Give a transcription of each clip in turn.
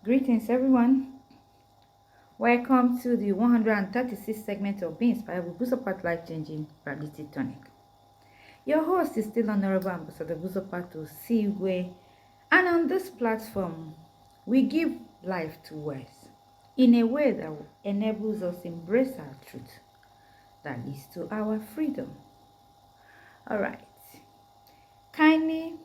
Greetings, everyone. Welcome to the 136th segment of Be Inspired with Busopat Life Changing Reality Tonic. Your host is still Honorable Ambassador Busopat Sigwe, and on this platform, we give life to words in a way that enables us to embrace our truth that leads to our freedom. All right. Kindly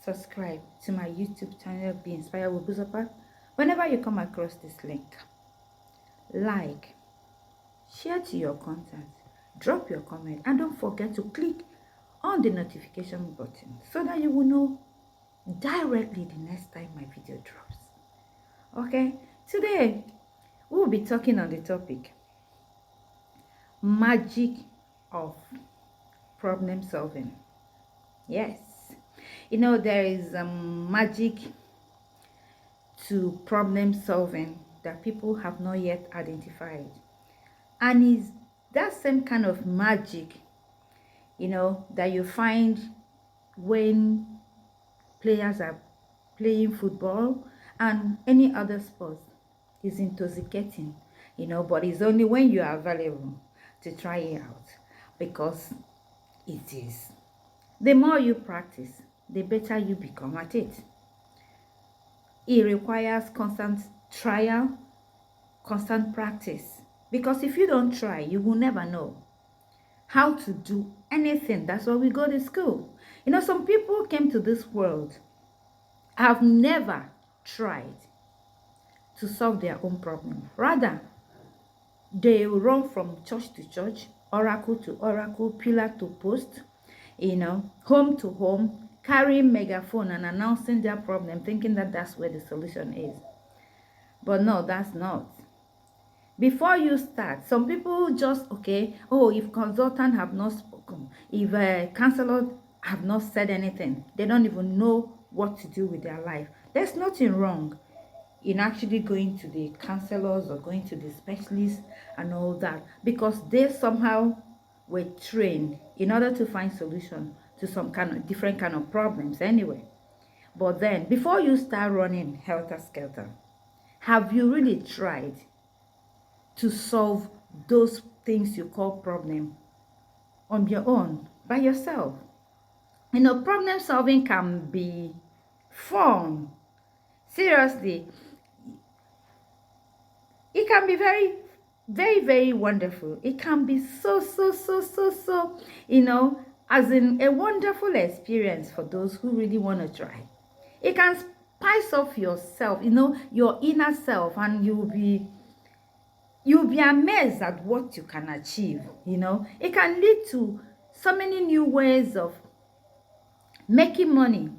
subscribe to my YouTube channel, Be Inspired with Busopat, whenever you come across this link. Like, share to your contacts, drop your comment, and don't forget to click on the notification button so that you will know directly the next time my video drops. Okay, today we will be talking on the topic magic of problem solving. Yes, there is magic to problem solving that people have not yet identified, and is that same kind of magic that you find when players are playing football and any other sports. Is intoxicating, but it's only when you are available to try it out, because it is. The more you practice, the better you become at it. It requires constant trial, constant practice, because if you don't try, you will never know how to do anything. That's why we go to school. Some people came to this world, have never tried to solve their own problem. Rather, they run from church to church, oracle to oracle, pillar to post, home to home, carrying megaphone and announcing their problem, thinking that that's where the solution is. But no, that's not. Before you start, some people just, if consultants have not spoken, if counselors have not said anything, they don't even know what to do with their life. There's nothing wrong in actually going to the counselors or going to the specialists and all that, because they somehow were trained in order to find solution to some kind of different kind of problems anyway. But then, before you start running helter-skelter, have you really tried to solve those things you call problem on your own, by yourself? Problem solving can be fun. Seriously, it can be very, very, very wonderful. It can be so, as in a wonderful experience for those who really want to try. It can spice up yourself, your inner self, and you'll be amazed at what you can achieve. It can lead to so many new ways of making money.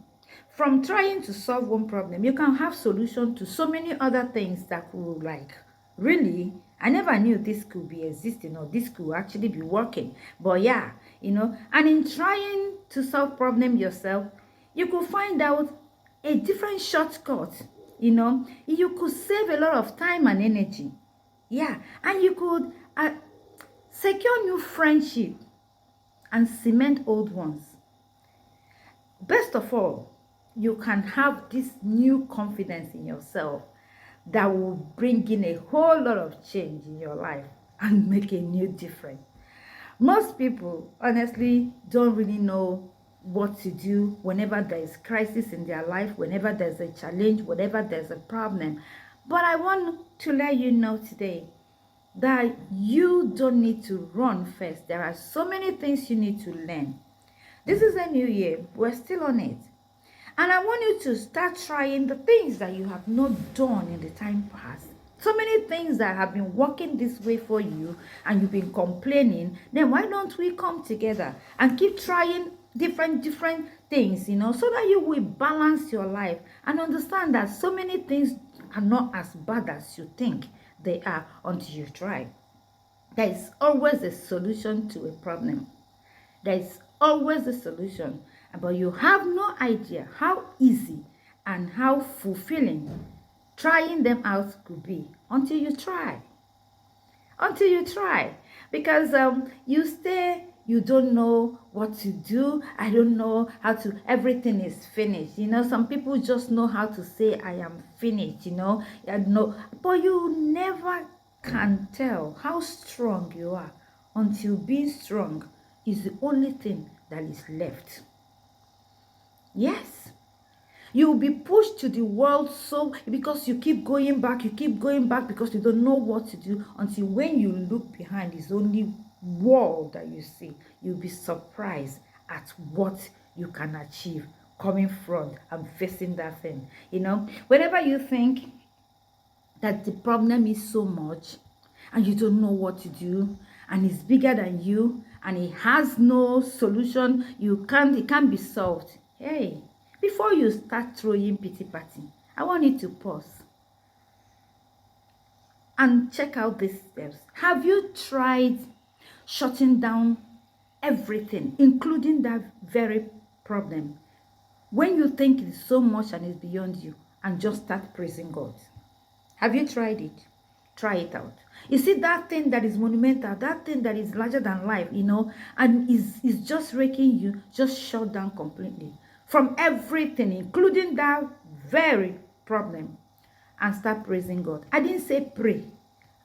From trying to solve one problem, you can have solution to so many other things that will, like, really, I never knew this could be existing, or this could actually be working. But yeah, and in trying to solve problem yourself, you could find out a different shortcut. You could save a lot of time and energy. Yeah, and you could secure new friendship and cement old ones. Best of all, you can have this new confidence in yourself that will bring in a whole lot of change in your life and make a new difference. Most people honestly don't really know what to do whenever there is crisis in their life, whenever there's a challenge, whenever there's a problem. But I want to let you know today that you don't need to run first. There are so many things you need to learn. This is a new year. We're still on it. And I want you to start trying the things that you have not done in the time past. So many things that have been working this way for you and you've been complaining. Then why don't we come together and keep trying different things, so that you will balance your life and understand that so many things are not as bad as you think they are until you try. There is always a solution to a problem. There is always a solution, but you have no idea how easy and how fulfilling trying them out could be until you try. Because you stay You don't know what to do. I don't know how to, everything is finished. Some people just know how to say, I am finished, I know, but you never can tell how strong you are until being strong is the only thing that is left. Yes. You'll be pushed to the world so because you keep going back because you don't know what to do, until when you look behind, it's only wall that you see. You'll be surprised at what you can achieve coming front and facing that thing. Whenever you think that the problem is so much and you don't know what to do, and it's bigger than you, and it has no solution, it can't be solved. Hey, before you start throwing pity party, I want you to pause and check out these steps. Have you tried shutting down everything, including that very problem, when you think it's so much and it's beyond you, and just start praising God? Have you tried it? Try it out. You see, that thing that is monumental, that thing that is larger than life, and is just raking you, just shut down completely from everything, including that very problem, and start praising God. I didn't say pray,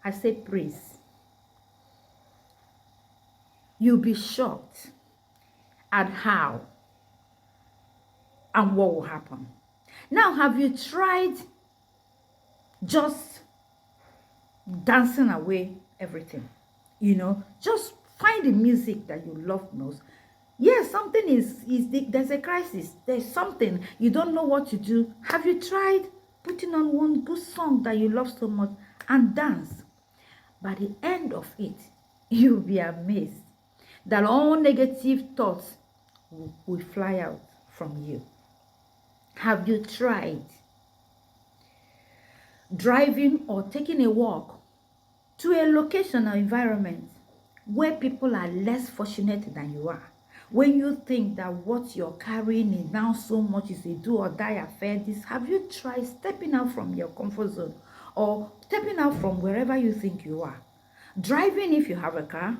I said praise. You'll be shocked at how and what will happen. Now, have you tried just dancing away everything? Just find the music that you love most. Yes, something there's a crisis, there's something you don't know what to do. Have you tried putting on one good song that you love so much and dance? By the end of it, you'll be amazed that all negative thoughts will fly out from you. Have you tried driving or taking a walk to a location or environment where people are less fortunate than you are? When you think that what you're carrying is now so much, is a do or die affair, have you tried stepping out from your comfort zone, or stepping out from wherever you think you are? Driving if you have a car,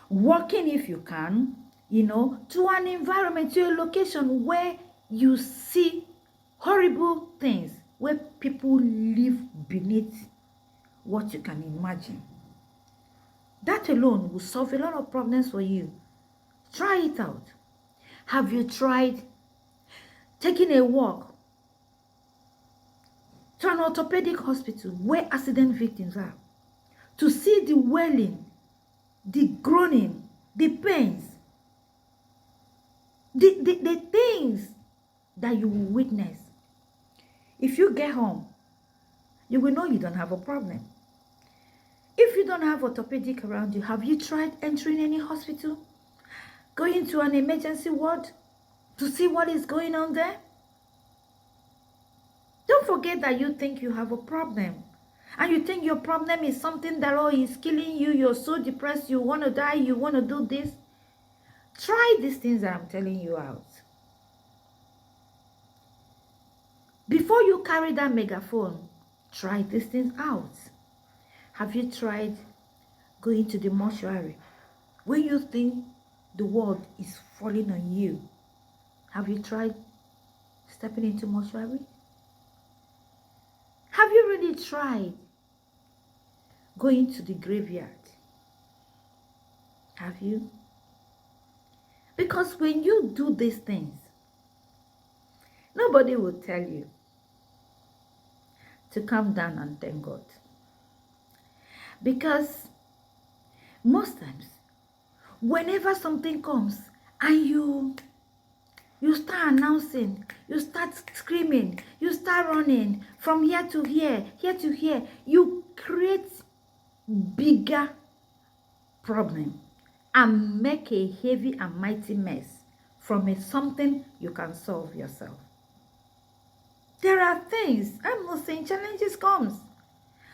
walking if you can, to an environment, to a location where you see horrible things, where people live beneath what you can imagine. That alone will solve a lot of problems for you. Try it out. Have you tried taking a walk to an orthopedic hospital where accident victims are, to see the wailing, the groaning, the pains, the things that you will witness? If you get home, you will know you don't have a problem. If you don't have orthopedic around you, have you tried entering any hospital, going to an emergency ward to see what is going on there? Don't forget that you think you have a problem, and you think your problem is something that is killing you. You're so depressed, you want to die, you want to do this. Try these things that I'm telling you out. Before you carry that megaphone, try these things out. Have you tried going to the mortuary when you think the world is falling on you? Have you tried stepping into mortuary? Have you really tried going to the graveyard? Have you? Because when you do these things, nobody will tell you to calm down and thank God. Because most times, whenever something comes and you start announcing, you start screaming, you start running from here to here to here, you create bigger problem and make a heavy and mighty mess from something you can solve yourself. There are things, I'm not saying challenges comes,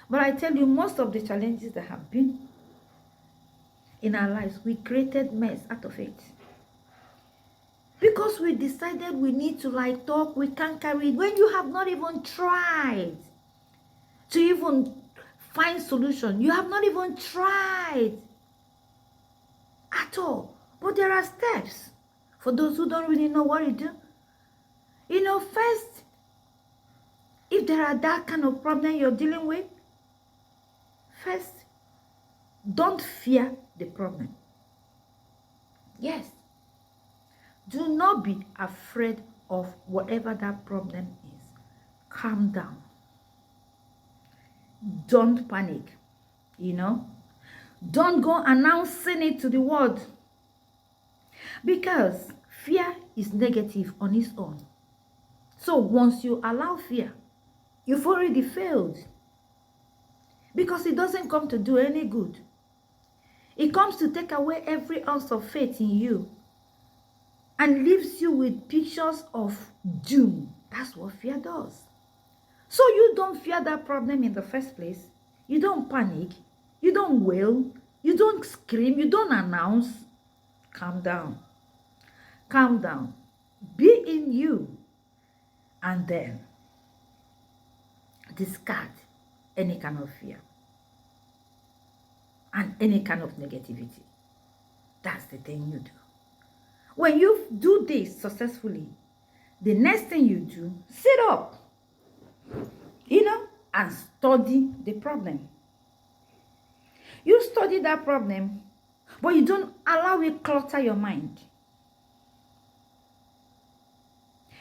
but I tell you, most of the challenges that have been in our lives, we created mess out of it. Because we decided we need to talk, we can't carry it. When you have not even tried to even find solution, you have not even tried at all. But there are steps for those who don't really know what to do. First, if there are that kind of problem you're dealing with, first, don't fear the problem. Yes. Do not be afraid of whatever that problem is. Calm down. Don't panic. Don't go announcing it to the world. Because fear is negative on its own. So once you allow fear, you've already failed. Because it doesn't come to do any good. It comes to take away every ounce of faith in you and leaves you with pictures of doom. That's what fear does. So you don't fear that problem in the first place. You don't panic. You don't wail. You don't scream. You don't announce. Calm down. Calm down. Be in you. And then discard any kind of fear and any kind of negativity. That's the thing you do. When you do this successfully, the next thing you do, sit up, and study the problem. You study that problem, but you don't allow it clutter your mind.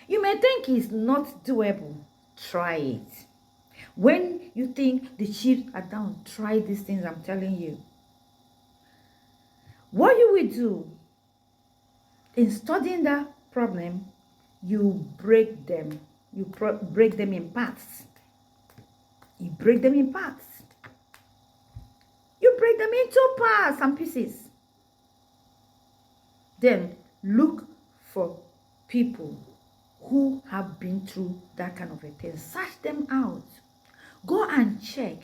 You may think it's not doable. Try it. When you think the chips are down, try these things I'm telling you. What you will do in studying that problem, you break them. You break them in parts. You break them in parts. You break them into parts and pieces. Then look for people who have been through that kind of a thing. Search them out. Go and check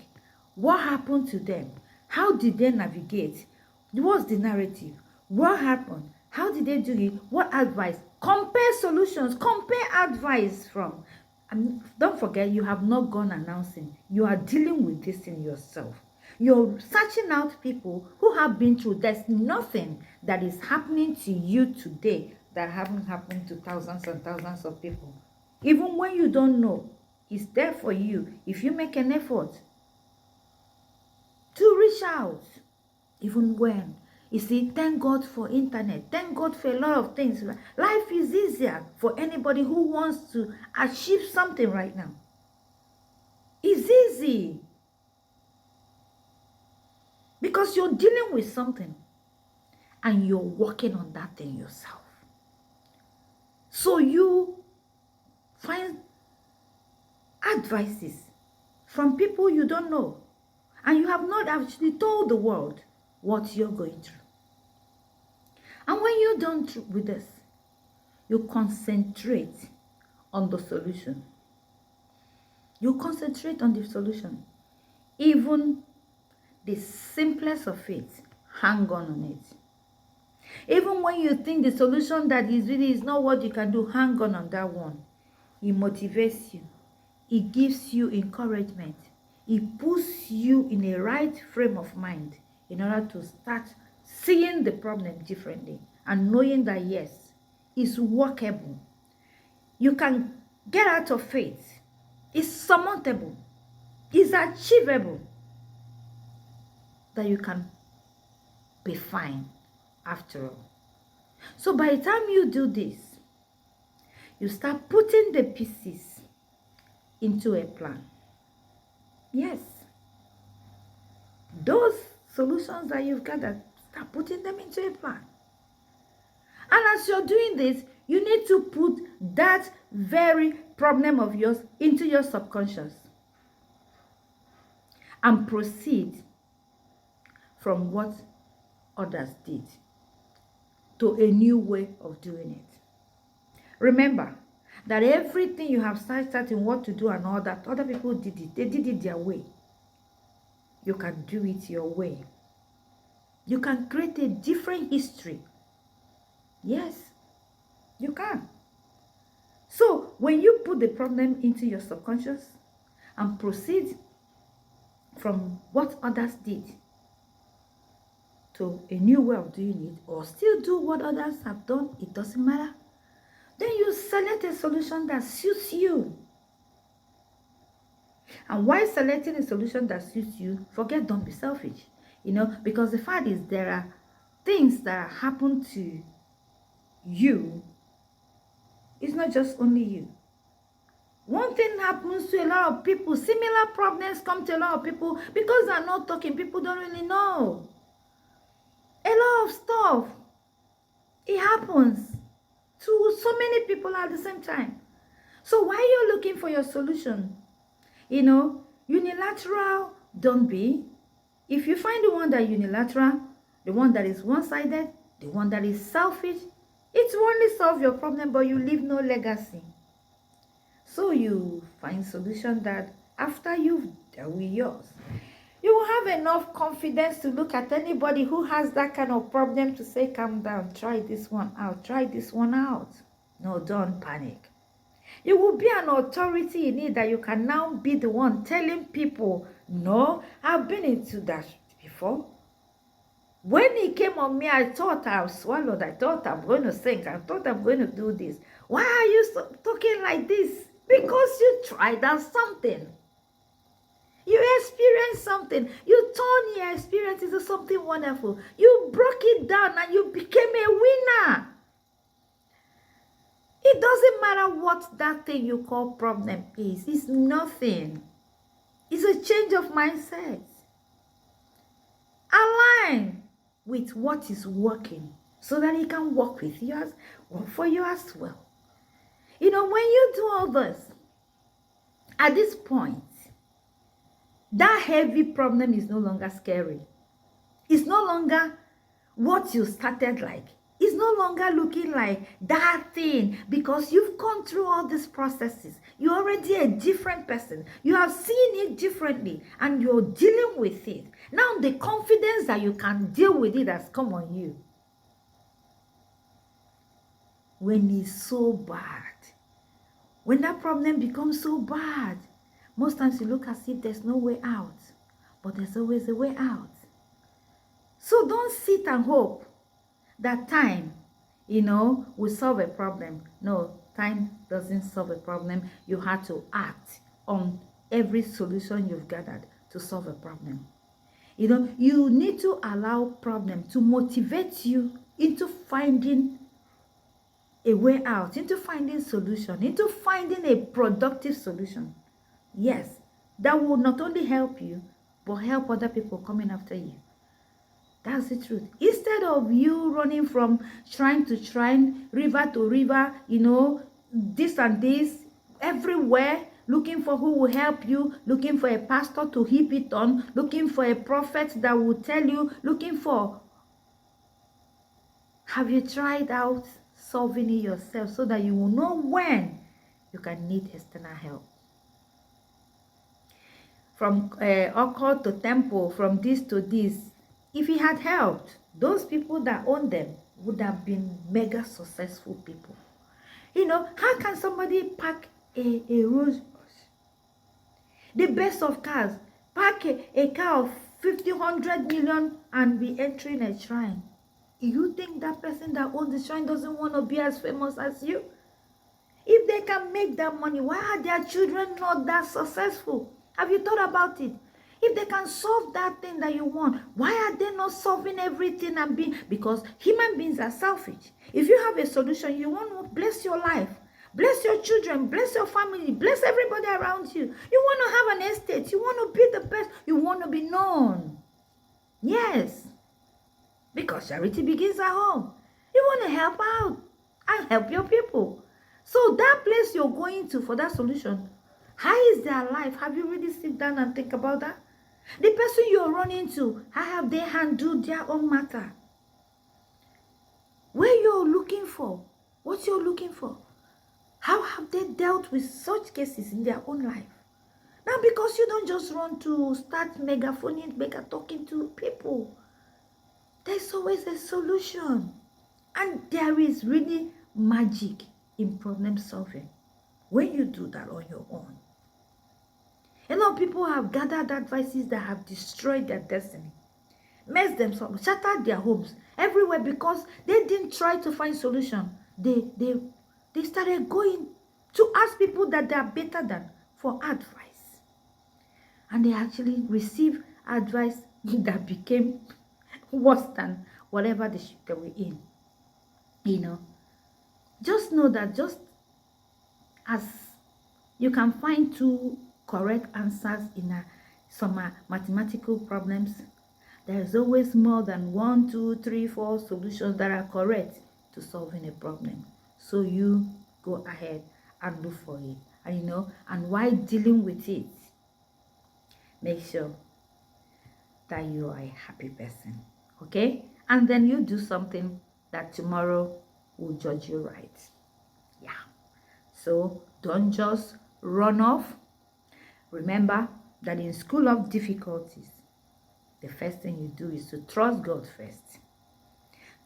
what happened to them. How did they navigate? What's the narrative? What happened? How did they do it? What advice? Compare solutions. Compare advice from. And don't forget, you have not gone announcing. You are dealing with this in yourself. You're searching out people who have been through. There's nothing that is happening to you today that haven't happened to thousands and thousands of people. Even when you don't know, it's there for you if you make an effort to reach out. Even when, you see, thank God for internet. Thank God for a lot of things. Life is easier for anybody who wants to achieve something right now. It's easy. Because you're dealing with something and you're working on that thing yourself. So you find advices from people you don't know, and you have not actually told the world what you're going through. And when you're done with this, you concentrate on the solution. You concentrate on the solution. Even the simplest of it, hang on it. Even when you think the solution that is really is not what you can do, hang on that one. It motivates you. It gives you encouragement. It puts you in a right frame of mind in order to start seeing the problem differently and knowing that yes, it's workable. You can get out of it. It's surmountable. It's achievable. That you can be fine after all. So by the time you do this, you start putting the pieces into a plan. Yes. Those solutions that you've gathered, start putting them into a plan. And as you're doing this, you need to put that very problem of yours into your subconscious and proceed from what others did to a new way of doing it. Remember that everything you have started in what to do and all that, other people did it. They did it their way. You can do it your way. You can create a different history. Yes, you can. So when you put the problem into your subconscious and proceed from what others did to a new way of doing it, or still do what others have done, it doesn't matter. Then you select a solution that suits you. And while selecting a solution that suits you, forget, don't be selfish. Because the fact is, there are things that happen to you. It's not just only you. One thing happens to a lot of people. Similar problems come to a lot of people because they're not talking. People don't really know. A lot of stuff, it happens to so many people at the same time. So while you're looking for your solution, unilateral, don't be. If you find the one that unilateral, the one that is one-sided, the one that is selfish, it will only solve your problem, but you leave no legacy. So you find solution that after you've dealt with yours, you will have enough confidence to look at anybody who has that kind of problem to say, calm down, try this one out, try this one out. No, don't panic. You will be an authority in it, that you can now be the one telling people, no, I've been into that before. When it came on me, I thought I've swallowed. I thought I'm going to sink. I thought I'm going to do this. Why are you talking like this? Because you tried out something. You experienced something. You turned your experience into something wonderful. You broke it down and you became a winner. It doesn't matter what that thing you call problem is. It's nothing. It's a change of mindset. Align with what is working so that it can work with you work for you as well. When you do all this, at this point, that heavy problem is no longer scary. It's no longer what you started like. It's no longer looking like that thing, because you've gone through all these processes. You're already a different person. You have seen it differently and you're dealing with it. Now the confidence that you can deal with it has come on you. When it's so bad, when that problem becomes so bad, most times you look as if there's no way out, but there's always a way out. So don't sit and hope that time, will solve a problem. No, time doesn't solve a problem. You have to act on every solution you've gathered to solve a problem. You need to allow problem to motivate you into finding a way out, into finding solution, into finding a productive solution. Yes, that will not only help you, but help other people coming after you. That's the truth. Instead of you running from shrine to shrine, river to river, this and this, everywhere, looking for who will help you, looking for a pastor to heap it on, looking for a prophet that will tell you, have you tried out solving it yourself so that you will know when you can need external help? From occult to temple, from this to this. If it had helped, those people that own them would have been mega successful people. How can somebody pack a Rolls-Royce, the best of cars, pack a car of 50, 100 million and be entering a shrine? You think that person that owns the shrine doesn't want to be as famous as you? If they can make that money, why are their children not that successful? Have you thought about it? If they can solve that thing that you want, why are they not solving everything and being? Because human beings are selfish. If you have a solution, you want to bless your life, bless your children, bless your family, bless everybody around you. You want to have an estate. You want to be the best. You want to be known. Yes. Because charity begins at home. You want to help out and help your people. So that place you're going to for that solution, how is their life? Have you really sit down and think about that? The person you're running to, how have they handled their own matter? Where you're looking for, what you're looking for, how have they dealt with such cases in their own life? Now, because you don't just run to start megaphoning, mega talking to people, there's always a solution. And there is really magic in problem solving when you do that on your own. A lot of people have gathered advices that have destroyed their destiny. mess themselves, shattered their homes everywhere because they didn't try to find solution. They started going to ask people that they are better than for advice. And they actually received advice that became worse than whatever they were in. You know, just know that just as you can find two correct answers in some mathematical problems, there is always more than 1, 2, 3, 4 solutions that are correct to solving a problem. So you go ahead and look for it. And and while dealing with it, make sure that you are a happy person. Okay? And then you do something that tomorrow will judge you right. Yeah. So don't just run off. Remember that in school of difficulties, the first thing you do is to trust God first.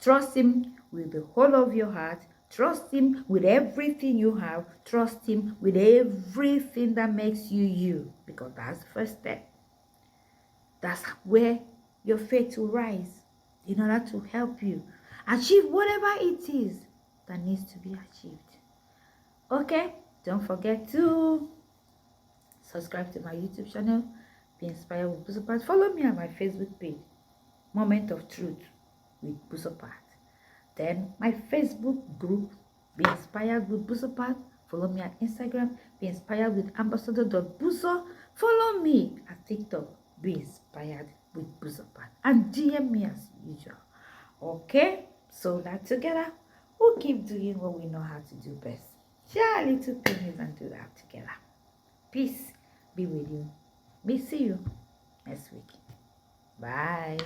Trust him with the whole of your heart. Trust him with everything you have. Trust him with everything that makes you you, because that's the first step. That's where your faith will rise in order to help you achieve whatever it is that needs to be achieved. Okay, don't forget to subscribe to my YouTube channel, Be Inspired with Busopat. Follow me on my Facebook page, Moment of Truth with Busopat. Then my Facebook group, Be Inspired with Busopat. Follow me on Instagram, Be Inspired with Ambassador.Buso. Follow me at TikTok, Be Inspired with Busopat. And DM me as usual. Okay, so that together, we'll keep doing what we know how to do best. Share little things and do that together. Peace be with you. See you next week. Bye.